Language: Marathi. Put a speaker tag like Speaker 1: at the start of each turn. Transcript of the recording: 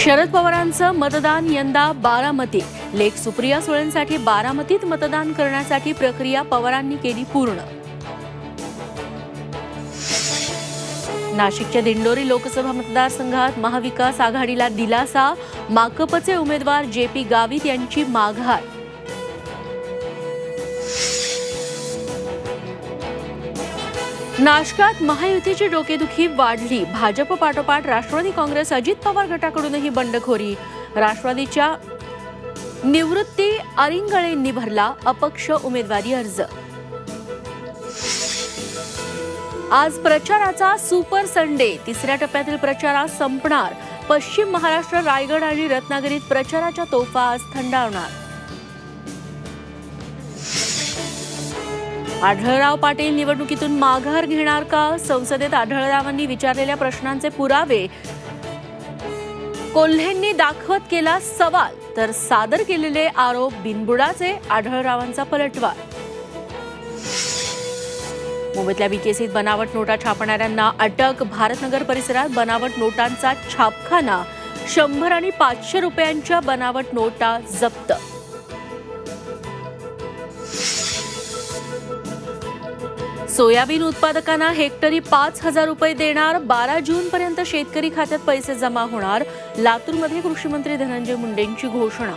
Speaker 1: शरद पवारांचं मतदान यंदा बारामती। लेक सुप्रिया सुळेंसाठी बारामतीत मतदान करण्यासाठी प्रक्रिया पवारांनी केली पूर्ण। नाशिकच्या दिंडोरी लोकसभा मतदारसंघात महाविकास आघाडीला दिलासा। माकपचे उमेदवार जेपी गावित यांची माघार। नाशकात महायुतीची डोकेदुखी वाढली। भाजप पाठोपाठ राष्ट्रवादी काँग्रेस अजित पवार गटाकडूनही बंडखोरी। राष्ट्रवादीच्या निवृत्ती अरिंगळेंनी भरला अपक्ष उमेदवारी अर्ज। आज प्रचाराचा सुपर संडे। तिसऱ्या टप्प्यातील प्रचार संपणार। पश्चिम महाराष्ट्र, रायगड आणि रत्नागिरीत प्रचाराच्या तोफा आज थंडावणार। आढळराव पाटील निवडणुकीतून माघार घेणार का? संसदेत आढळरावांनी विचारलेल्या प्रश्नांचे पुरावे कोल्हेंनी दाखवत केला सवाल, तर सादर केलेले आरोप बिनबुडाचे। आढळरावांचा पलटवार। मुंबईतल्या बीकेसीत बनावट नोटा छापणाऱ्यांना अटक। भारतनगर परिसरात बनावट नोटांचा छापखाना। 100 आणि 500 रुपयांच्या बनावट नोटा जप्त। सोयाबीन उत्पादकांना हेक्टरी 5,000 रुपये देणार। 12 जूनपर्यंत शेतकरी खात्यात पैसे जमा होणार। लातूरमध्ये कृषी मंत्री धनंजय मुंडेंची घोषणा।